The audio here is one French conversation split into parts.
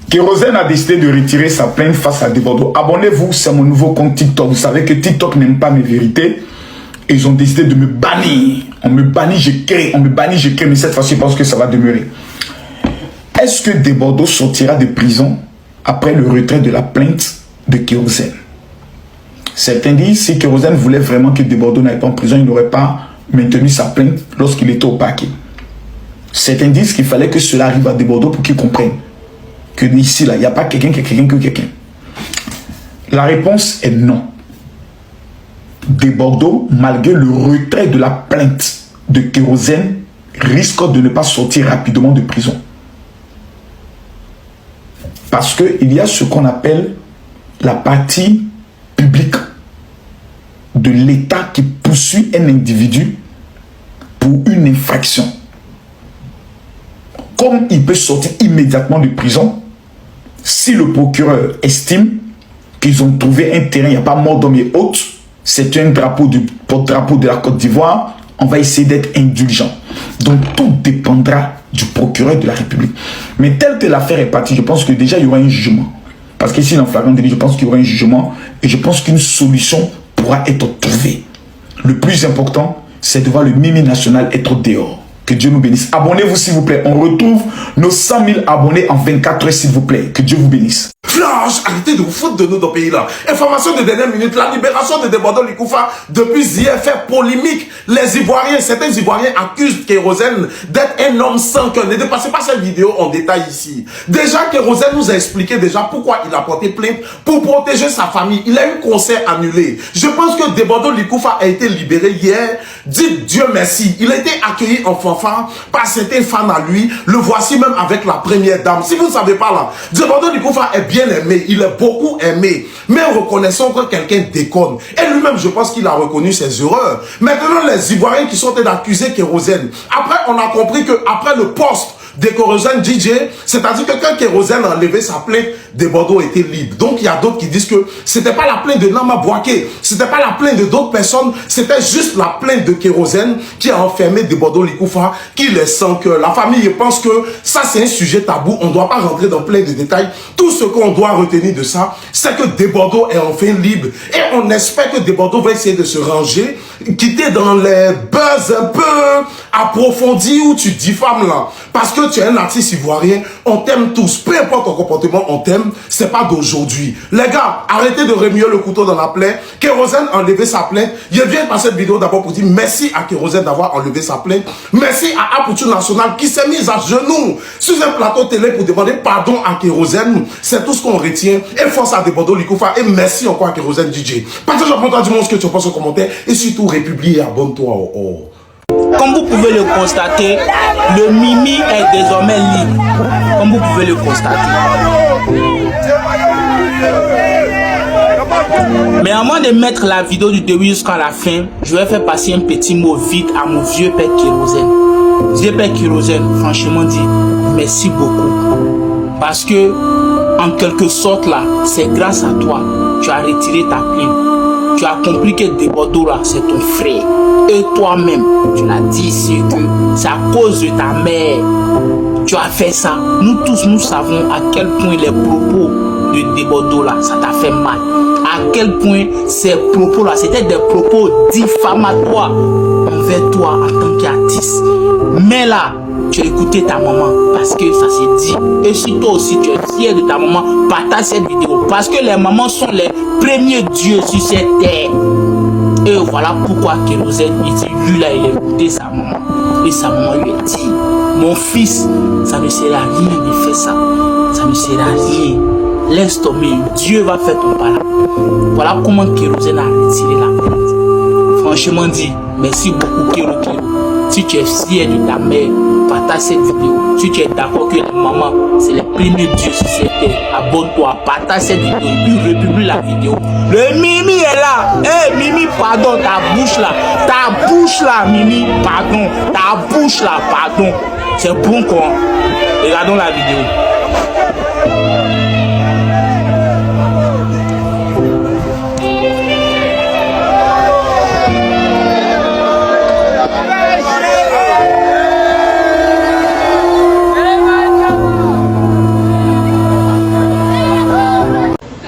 Kérosène a décidé de retirer sa plainte face à Debordo. Abonnez-vous, c'est mon nouveau compte TikTok. Vous savez que TikTok n'aime pas mes vérités. Et ils ont décidé de me bannir. On me bannit, j'écris. On me bannit, j'écris. Mais cette fois-ci, je pense que ça va demeurer. Est-ce que Debordo sortira de prison après le retrait de la plainte de Kérosène? Certains disent, si Kérosène voulait vraiment que Debordo n'aille pas en prison, il n'aurait pas maintenu sa plainte lorsqu'il était au parquet. Certains disent qu'il fallait que cela arrive à Debordo pour qu'il comprenne que ici, là, il n'y a pas quelqu'un qui est quelqu'un que quelqu'un. La réponse est non. Debordo, malgré le retrait de la plainte de Kérosène, risque de ne pas sortir rapidement de prison. Parce qu'il y a ce qu'on appelle la partie publique de l'État qui poursuit un individu pour une infraction. Comme il peut sortir immédiatement de prison, si le procureur estime qu'ils ont trouvé un terrain, il n'y a pas mort d'homme et autres, c'est un drapeau de la Côte d'Ivoire, on va essayer d'être indulgent. Donc tout dépendra du procureur de la République. Mais tel que l'affaire est partie, je pense que déjà il y aura un jugement. Parce qu'ici, dans flagrant délit, je pense qu'il y aura un jugement et je pense qu'une solution pourra être trouvée. Le plus important, c'est de voir le Mimi national être dehors. Que Dieu nous bénisse. Abonnez-vous s'il vous plaît. On retrouve nos 100 000 abonnés en 24 heures s'il vous plaît. Que Dieu vous bénisse. Flash, arrêtez de vous foutre de nous dans ce pays-là. Information de dernière minute, la libération de Debordo Likoufa depuis hier fait polémique. Les Ivoiriens, certains Ivoiriens accusent Kérosène d'être un homme sans cœur. Ne dépassez pas cette vidéo en détail ici. Déjà, Kérosène nous a expliqué déjà pourquoi il a porté plainte pour protéger sa famille. Il a eu concert annulé. Je pense que Debordo Likoufa a été libéré hier. Dites Dieu merci. Il a été accueilli en fanfare par certains fans à lui. Le voici même avec la première dame. Si vous ne savez pas là, Debordo Likoufa est bien aimé, il est beaucoup aimé, mais reconnaissons que quelqu'un déconne. Et lui-même, je pense qu'il a reconnu ses erreurs. Maintenant, les Ivoiriens qui sont en train d'accuser Kérosène, après, on a compris que après le poste de Kérosène DJ, c'est-à-dire que quand Kérosène a enlevé sa plainte, Debordo était libre. Donc il y a d'autres qui disent que c'était pas la plainte de Nama Bouaké, c'était pas la plainte de d'autres personnes, c'était juste la plainte de Kérosène qui a enfermé Debordo Likoufa, qui les sent que la famille pense que ça c'est un sujet tabou, on ne doit pas rentrer dans plein de détails. Tout ce qu'on doit retenir de ça, c'est que Debordo est enfin libre et on espère que Debordo va essayer de se ranger, quitter dans les buzz un peu approfondis où tu diffames là, parce que tu es un artiste ivoirien, on t'aime tous, peu importe ton comportement, on t'aime, c'est pas d'aujourd'hui. Les gars, arrêtez de remuer le couteau dans la plaie. Kérosène a enlevé sa plainte. Je viens par cette vidéo d'abord pour dire merci à Kérosène d'avoir enlevé sa plainte. Merci à Apoutou National qui s'est mise à genoux sur un plateau télé pour demander pardon à Kérosène. C'est tout ce qu'on retient. Et force à Debordo Likoufa et merci encore à Kérosène DJ. Partage à toi du monde ce que tu penses en commentaire et surtout républie et abonne-toi au Comme vous pouvez le constater, le Mimi est désormais libre. Comme vous pouvez le constater. Mais avant de mettre la vidéo du début jusqu'à la fin, je vais faire passer un petit mot vite à mon vieux père Kérosène. Vieux père Kérosène, franchement dit, merci beaucoup. Parce que, en quelque sorte là, c'est grâce à toi, tu as retiré ta plainte. Tu as compris que Debordo là, c'est ton frère. Et toi-même, tu l'as dit ici que c'est à cause de ta mère. Tu as fait ça. Nous tous, nous savons à quel point les propos de Debordo là, ça t'a fait mal. À quel point ces propos là, c'était des propos diffamatoires envers toi en tant qu'artiste. Mais là, tu as écouté ta maman parce que ça s'est dit. Et si toi aussi tu es fier de ta maman, partage cette vidéo. Parce que les mamans sont les premiers dieux sur cette terre. Et voilà pourquoi Kérosène, lui là, il a écouté sa maman. Et sa maman lui a dit, mon fils, ça ne sert à rien de faire ça. Ça ne sert à rien. Laisse tomber, Dieu va faire ton part. Voilà comment Kérosène a retiré la plainte. Franchement dit, merci beaucoup Kéro. Si tu es fier de ta mère, partage cette vidéo. Si tu es d'accord que les mamans, c'est les premiers dieux sur cette terre, abonne-toi, partage cette vidéo et puis republie la vidéo. Le Mimi est là. Eh Mimi, pardon, ta bouche là, Mimi, pardon, ta bouche là, pardon. C'est bon quoi. Regardons la vidéo.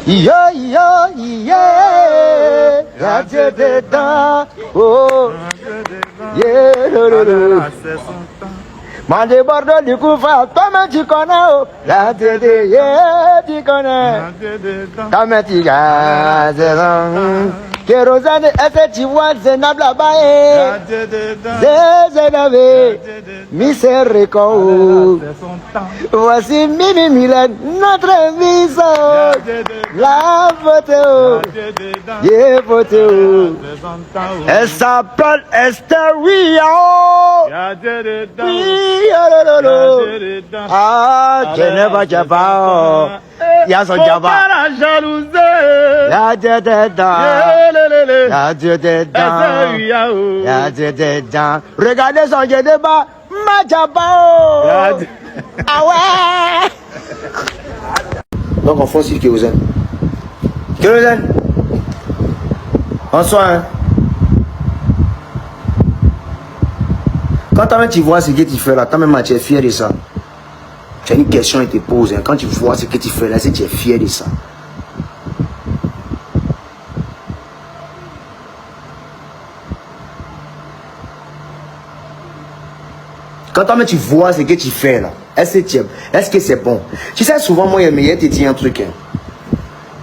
Yo, yeah, la Dieu dedans, oh, yeah, Mandé Bordeaux du coup, toi-même tu connais, oh, la Dieu dedans, yeah, tu connais, toi-même tu connais, Kérosène, est-ce que tu vois Zenab là-bas, Zenab, Misère Réco, voici Mimi Mylène, notre viso, la photo, yeah, photo, elle s'appelle Esther Rio, ah, Geneva Jabba, y'a son Jabba, y'a Dieu dedans, y'a Dieu dedans, y'a Dieu dedans, regardez son Dieu de bas, ma Jabba, ah ouais. Donc on fonce sur Kérosène. Kérosène, bonsoir. Hein? Quand toi-même tu vois ce que tu fais là, toi-même tu es fier de ça. Tu as une question et te pose. Hein? Quand tu vois ce que tu fais là, c'est que tu es fier de ça. Quand toi-même tu vois ce que tu fais là, est-ce que c'est bon? Tu sais, souvent, moi, je te dis un truc. Hein?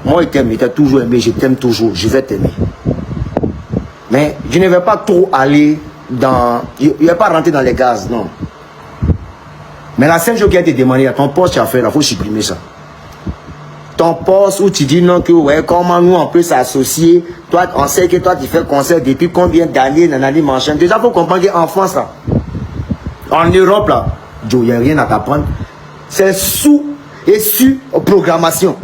Moi, je t'aime, je t'ai toujours aimé, je t'aime toujours, je vais t'aimer. Mais je ne vais pas trop aller dans... Je ne vais pas rentrer dans les gaz, non. Mais la seule chose qui a été demandée, ton poste tu as fait là, il faut supprimer ça. Ton poste où tu dis non, que ouais, comment nous on peut s'associer. Toi, on sait que toi tu fais concert depuis combien d'années, nanani, machin. Déjà, il faut comprendre qu'en France là, en Europe là, il n'y a rien à t'apprendre. C'est sous et sur programmation.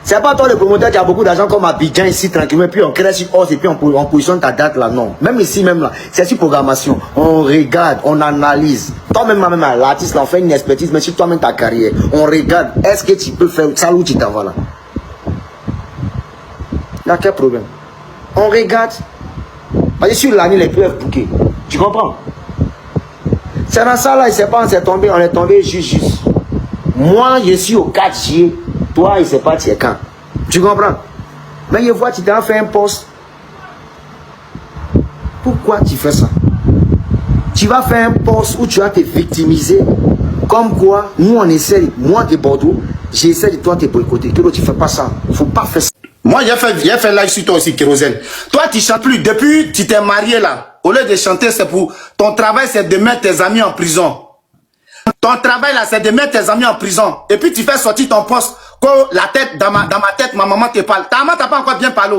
C'est pas toi le promoteur qui a beaucoup d'argent comme Abidjan ici tranquillement, puis on crée sur os et puis on positionne ta date là, non. Même ici même là, c'est sur programmation. On regarde, on analyse. Toi-même, l'artiste là, on fait une expertise, mais sur toi-même ta carrière. On regarde, est-ce que tu peux faire ça où tu t'en vas là? Il y a quel problème? On regarde. Parce que sur l'année, les preuves bouquées. Tu comprends? C'est dans ça là, il sait pas, on est tombé juste. Moi, je suis au 4 juillet. Toi, il ne sait pas tu es quand. Tu comprends? Mais je vois, tu t'as fait un poste. Pourquoi tu fais ça? Tu vas faire un poste où tu vas te victimiser. Comme quoi, nous on essaie, moi de Bordeaux, j'essaie de toi te boycotter. Tu ne fais pas ça. Il ne faut pas faire ça. Moi, j'ai fait live sur toi aussi, Kérosène. Toi, tu chantes plus. Depuis tu t'es marié là, au lieu de chanter, c'est pour... Ton travail, c'est de mettre tes amis en prison. Ton travail là, c'est de mettre tes amis en prison. Et puis tu fais sortir ton poste. Quand la tête, dans ma tête, ma maman te parle. Ta maman t'a pas encore bien parlé.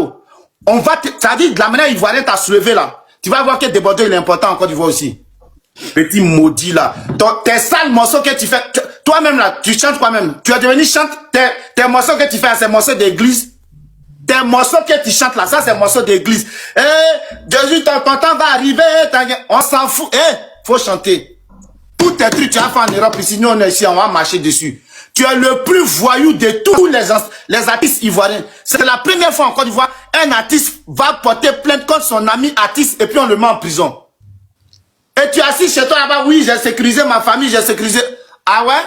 On va ça dit de la manière ivoirienne t'a soulevé là. Tu vas voir que Bordeaux il est important en Côte d'Ivoire aussi. Petit maudit là. Tes sales morceaux que tu fais. Toi-même là, tu chantes toi-même. Tu es devenu chante. Tes morceaux que tu fais, c'est morceaux d'église. Tes morceaux que tu chantes là, ça c'est morceaux d'église. Jésus, ton temps va arriver. On s'en fout. Faut chanter. Tous tes trucs, tu as fait en Europe ici, nous on est ici, on va marcher dessus. Tu es le plus voyou de tous les artistes ivoiriens. C'est la première fois en Côte d'Ivoire, un artiste va porter plainte contre son ami artiste et puis on le met en prison. Et tu es assis chez toi là-bas, oui, j'ai sécurisé ma famille, j'ai sécurisé... Ah ouais?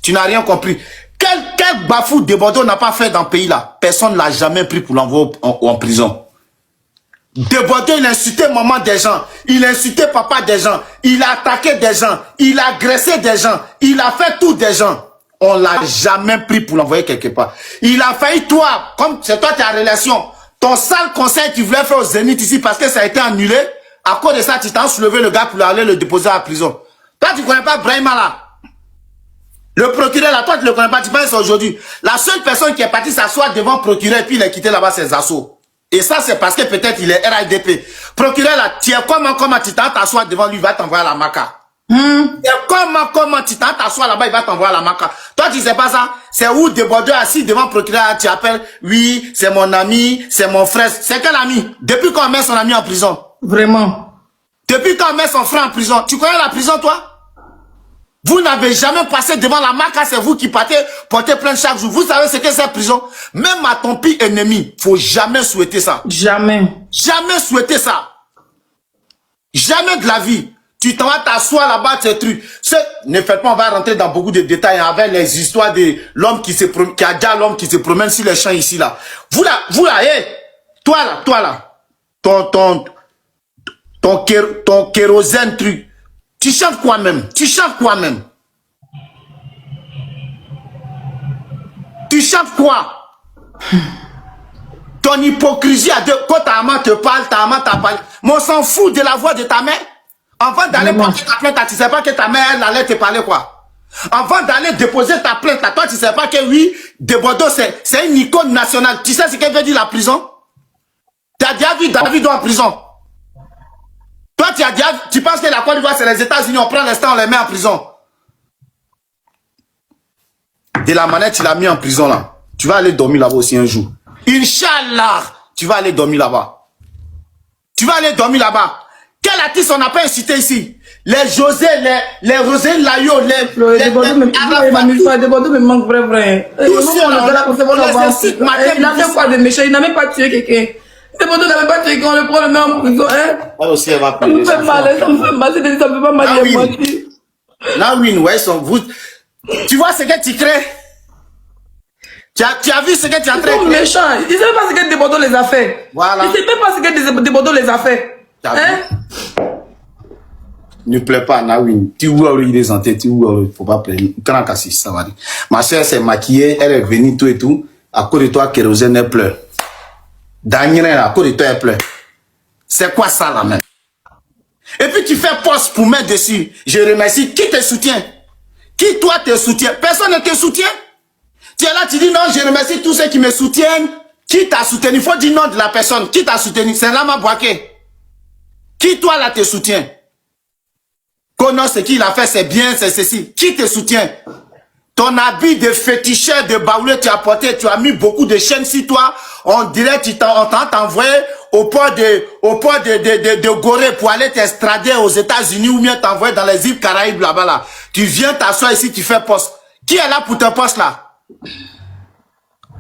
Tu n'as rien compris. Quel bafou de Bordeaux n'a pas fait dans le pays là? Personne ne l'a jamais pris pour l'envoyer en prison. De Bordeaux, il a insulté maman des gens, il a insulté papa des gens, il a attaqué des gens, il a agressé des gens, il a fait tout des gens. On l'a jamais pris pour l'envoyer quelque part. Il a failli, toi, comme c'est toi ta relation, ton sale conseil tu voulais faire au Zénith ici parce que ça a été annulé, à cause de ça, tu t'as soulevé le gars pour aller le déposer à la prison. Toi, tu connais pas Brahima là. Le procureur là, toi, tu le connais pas, tu penses aujourd'hui. La seule personne qui est partie s'asseoir devant le procureur et puis il a quitté là-bas ses assauts. Et ça, c'est parce que peut-être il est RADP. Procureur là, tu es comment tu t'assois devant lui, il va t'envoyer à la maca. Et comment tu t'assois là-bas, il va t'envoyer à la maca. Toi, tu sais pas ça? C'est où de Bordeaux assis devant le procureur, tu appelles, oui, c'est mon ami, c'est mon frère. C'est quel ami? Depuis quand on met son ami en prison? Vraiment. Depuis quand on met son frère en prison? Tu connais la prison, toi? Vous n'avez jamais passé devant la maca, c'est vous qui portez plainte chaque jour. Vous savez ce que c'est prison? Même à ton pire ennemi, faut jamais souhaiter ça. Jamais. Jamais souhaiter ça. Jamais de la vie. Tu t'en vas t'asseoir là-bas, ces trucs. Ne faites pas, on va rentrer dans beaucoup de détails avec les histoires de l'homme qui a déjà l'homme qui se promène sur les champs ici, là. Vous là, hey, toi là, ton kérosène truc. Tu chantes quoi même? Tu chantes quoi même? Tu chantes quoi? Ton hypocrisie à deux. Quand ta maman te parle, ta maman t'a parlé. Mais on s'en fout de la voix de ta mère. Avant d'aller porter ta plainte, tu sais pas que ta mère, elle allait te parler quoi? Avant d'aller déposer ta plainte, toi, tu sais pas que oui, de Bordeaux, c'est une icône nationale. Tu sais ce qu'elle veut dire la prison? Tu as déjà vu David en prison? Toi, tu penses que la Côte d'Ivoire, c'est les États-Unis, on prend l'instant, on les met en prison. De la manette, tu l'as mis en prison là. Tu vas aller dormir là-bas aussi un jour. Inch'Allah, tu vas aller dormir là-bas. Tu vas aller dormir là-bas. Quel artiste on n'a pas incité ici? Les José, les Rosé Layo, les Bordeaux me manque vrai. Il n'a même pas de méchant, il n'a même pas tué quelqu'un. De Bordeaux n'a même pas tué quelqu'un, on le prend, le met en prison. Elle aussi, elle va Ça me fait mal, ça me fait mal, ça me fait pas mal. Nawin, ouais, tu vois ce que tu crées? Tu as vu ce que tu as créé? Ils sont méchants, ils ne savent pas ce que de Bordeaux les a fait. Voilà. Ils ne savent même pas ce que de Bordeaux les a fait. Ne plaît pas, Nawin. Tu vois, il est en tête, tu vois, faut pas plaider. Quand Cassis, ça va dire. Ma soeur s'est maquillée, elle est venue, tout et tout. À cause de toi, kérosène, elle pleure. Daniel, à cause de toi, elle pleure. C'est quoi ça, là, même? Et puis, tu fais poste pour mettre dessus. Je remercie. Qui te soutient? Qui, toi, te soutient? Personne ne te soutient? Tu es là, tu dis non, je remercie tous ceux qui me soutiennent. Qui t'a soutenu? Il faut dire non de la personne. Qui t'a soutenu? C'est Lama Bouaké. Qui, toi, là, te soutient? Connais ce qu'il a fait, c'est bien, c'est ceci. Qui te soutient? Ton habit de féticheur de baoulé, tu as porté, tu as mis beaucoup de chaînes sur toi. On dirait on t'a envoyé au port de Gorée pour aller t'extrader aux États-Unis ou bien t'envoyer dans les îles Caraïbes là-bas là. Tu viens t'asseoir ici, tu fais poste. Qui est là pour te poste là?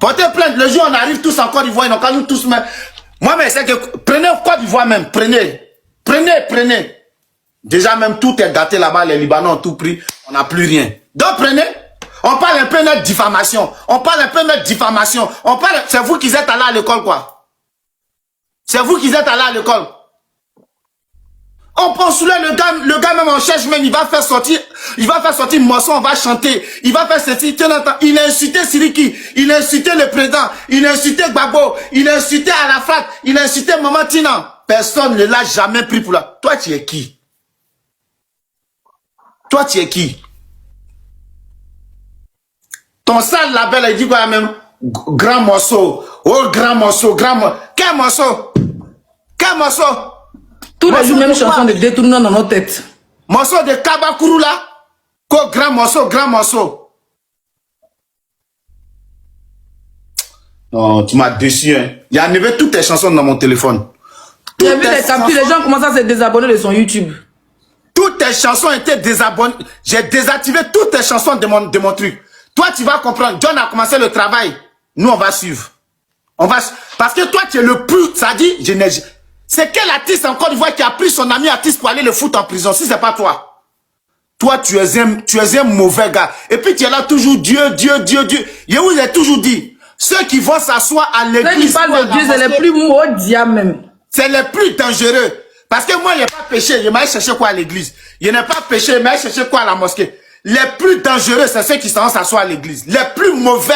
Portez plainte. Le jour où on arrive tous en Côte d'Ivoire, ils n'ont qu'à nous tous mettre. Moi, mais c'est que prenez Côte d'Ivoire même, prenez. Déjà même tout est gâté là-bas, les Libanais ont tout pris, on n'a plus rien. Donc prenez, on parle un peu de diffamation, c'est vous qui êtes allés à l'école quoi. C'est vous qui êtes allés à l'école. On pense là, le gars même en cherche même, il va faire sortir morceau, on va chanter, il va faire ceci, il a insulté Siriki, il a insulté le président, il a insulté Gbagbo, il a insulté Arafat, il a insulté Maman Tina. Personne ne l'a jamais pris pour là. Toi, tu es qui? Toi, tu es qui? Ton sale label, il dit quoi même? Grand morceau. Oh, grand morceau, Quel morceau? Tous les jours, même chanson de détournement dans nos têtes. Morceau de Kabakourou là? Quoi, grand morceau. Non, tu m'as déçu, hein. Il y a enlevé toutes tes chansons dans mon téléphone. J'ai vu les captures, les gens commencent à se désabonner de son YouTube. Toutes tes chansons étaient désabonnées. J'ai désactivé toutes tes chansons de mon truc. Toi, tu vas comprendre. John a commencé le travail. Nous, on va suivre. Parce que toi, tu es le plus... Ça dit, c'est quel artiste en Côte d'Ivoire qui a pris son ami artiste pour aller le foutre en prison? Si c'est pas toi. Toi, tu es un mauvais gars. Et puis, tu es là toujours Dieu. Je vous ai toujours dit, ceux qui vont s'asseoir à l'église... Ceux qui parlent de Dieu, c'est les plus maudits même. C'est les plus dangereux. Parce que moi, il n'ai pas péché. Je m'allais chercher quoi à l'église? Je n'ai pas péché. Je m'allais chercher quoi à la mosquée? Les plus dangereux, c'est ceux qui s'en s'asseoir à l'église. Les plus mauvais,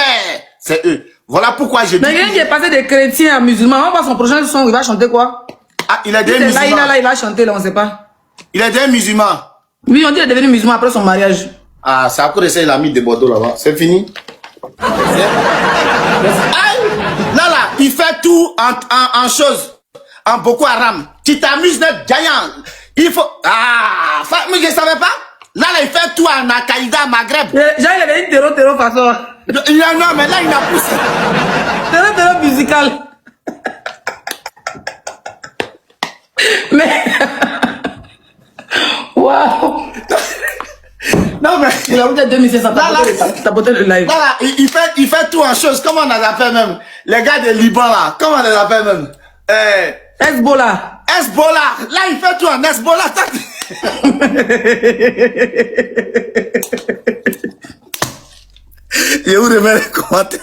c'est eux. Voilà pourquoi je dis... Mais il est passé des chrétiens à musulmans. On va voir son prochain son, il va chanter quoi? Ah, il est devenu musulman. Là, il va chanter, là, on ne sait pas. Il est devenu musulman. Oui, on dit qu'il est devenu musulman après son mariage. Ah, c'est à cause de ça, il a mis des Bordeaux là-bas. C'est fini. Là, il fait tout en chose. En Boko Haram. Tu t'amuses d'être gagnant. Il faut... Ah, mais je ne savais pas. Là, il fait tout en Al-Qaïda, Maghreb. Jean, il avait dit terreau façon. Non, mais là, il a poussé. Terreau musical. Mais... Waouh. Non, mais... Il a oublié 2500. T'as botté le live. Là, il fait tout en chose. Comment on les appelle même? Les gars de Liban, là. Comment on les appelle même? Hezbollah. Là, il fait tout en Hezbollah. Je vous remets les commentaires.